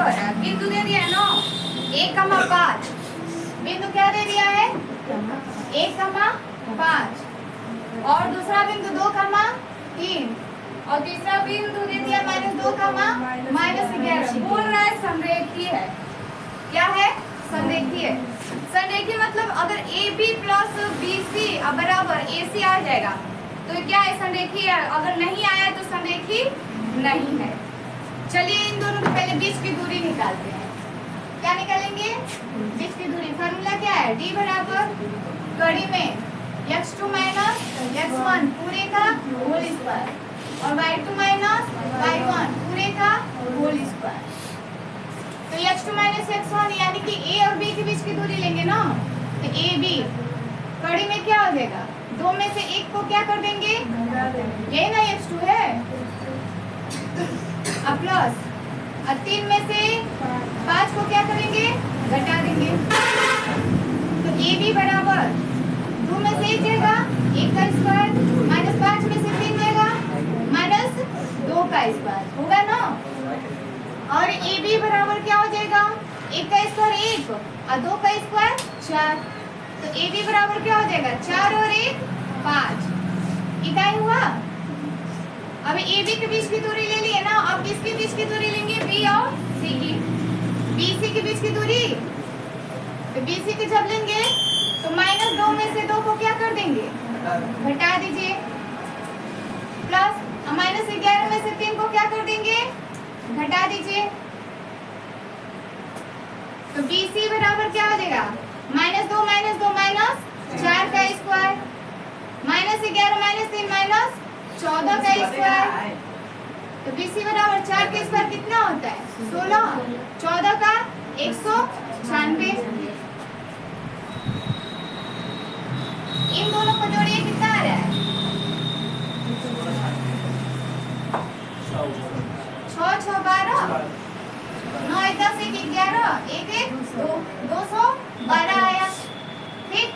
हो रहा है, बिंदु दे दिया है ना 1,5, बिंदु क्या दे दिया है 1,5, और दूसरा बिंदु 2,3, और तीसरा बिंदु दे दिया -2,-11। बोल रहा है संरेखीय है। क्या है? संरेखीय। संरेखीय मतलब अगर AB प्लस BC बराबर AC आ जाएगा तो क्या है? संरेखीय है। अगर नहीं आया तो संरेखीय नहीं है। चलिए इन दोनों के पहले बीच की दूरी निकालते हैं। क्या निकालेंगे? बीच की दूरी। फार्मूला क्या है? D बराबर कड़ी में x2 माइनस x1 पूरे का होल स्क्वायर और y2 माइनस y1 पूरे का होल स्क्वायर। तो x2 माइनस x1 यानी कि A और B के बीच की दूरी लेंगे ना, तो AB कड़ी में क्या हो जाएगा? 2 में से 1 को क्या कर देंगे? यही ना x2 है, अब प्लस, और 3 में से 5 को क्या करेंगे? घटा देंगे। तो AB बराबर 2 में से 1 जाएगा 1 का स्क्वायर माइनस 5 में से 3 जाएगा -2 का स्क्वायर होगा ना। और AB बराबर क्या हो जाएगा? 1 का स्क्वायर 1 और 2 का स्क्वायर 4। तो AB बराबर क्या हो जाएगा? 4 और 1 5। इकाई हुआ। अब AB के बीच की दूरी ले लिए ना, अब किसके बीच की दूरी लेंगे? B और C की। BC के बीच की दूरी, तो BC की जब लेंगे तो -2 में से 2 को क्या कर देंगे? घटा दीजिए, प्लस -11 में से 3 को क्या कर देंगे? घटा दीजिए। तो BC बराबर क्या हो जाएगा? -2 -4 का स्क्वायर -11 -3 -14 का स्क्वायर। तो BC बराबर 4 का स्क्वायर कितना होता है? 16, 14 का 196। इन दोनों को जोड़िए, कितना आ रहा है? 6 6 12, 9 10 1 11, 1 1 2, 212 आया। ठीक,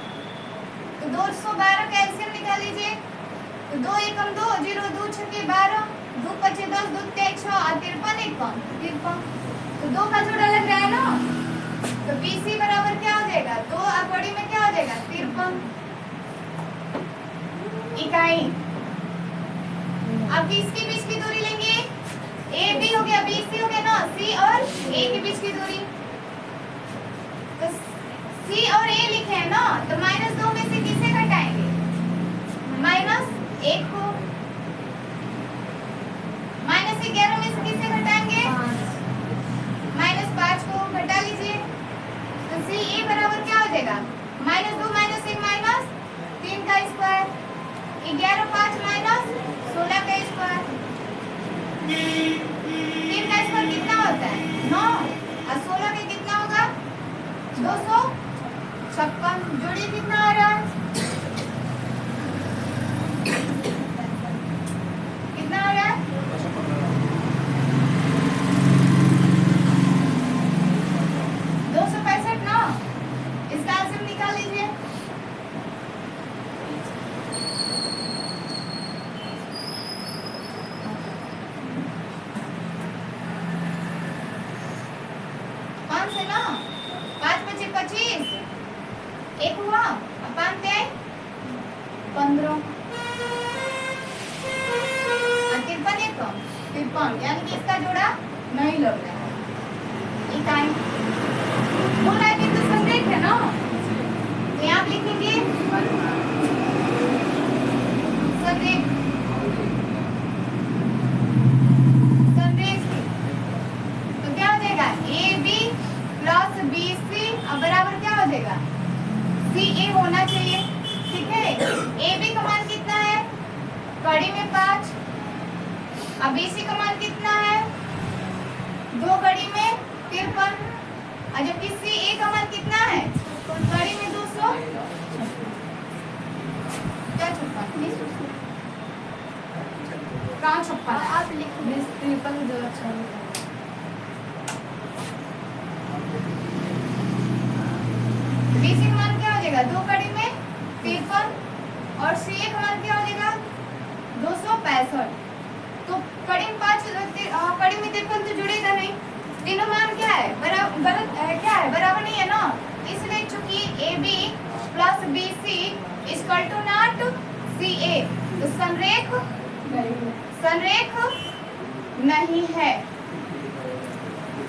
तो 212 का एलसीएम निकाल लीजिए। तो 2 1 2 0 2 6 12, 2 5 10 2 3 6 और 53 1 53। तो 2 का जोड़ा लग रहा है ना, तो BC बराबर क्या हो जाएगा? 2 कड़ी में क्या हो जाएगा? 53 इकाई। अब किसके बीच की दूरी लेंगे? AB हो गया, BC हो गया ना, C और A के बीच की दूरी। तो C और A लिखे हैं ना, तो -2 में से किसे घटाएंगे? -1 को। -11 में से किसे घटाएंगे? -5 को। घटा लीजिए। तो CA बराबर क्या हो जाएगा? -2 -1 -3 का स्क्वायर 11 5 -16 का स्क्वायर। 3 का स्क्वायर कितना होता है? 9, और 16 का कितना होगा? 256। जोड़िए, कितना आ रहा है? कितना आ रहा है? 265 ना। इसका आंसर निकाल लीजिए। से ना 5 × 5 = 25, 1 हुआ, अब 5 × 15 और 53 1 53, यानी कि इसका जोड़ा नहीं लग रहा है। इकाई बोल रहा है कि तो संरेख है ना, तो यहाँ लिखेंगे संरेख। तो क्या हो जाएगा? AB प्लस BC बराबर क्या हो जाएगा? CA होना चाहिए। ठीक है, AB का मान कितना है? कड़ी में 5, अब BC का मान कितना है? 2 कड़ी में 53, और जबकि CA का मान कितना है? कड़ी में 200 क्या 56 कहाँ 56? आप लिखिए 53 जो अच्छा BC का मान क्या हो जाएगा? 2 कड़ी में 53, और CA का मान क्या हो जाएगा? 265। तो कड़ी में 5 कड़ी में 53 तो जुड़ेगा नहीं। तीनों मान क्या है? गलत है, क्या है? बराबर नहीं है ना, इसलिए चूंकि AB plus BC equal to not CA, तो संरेख नहीं है।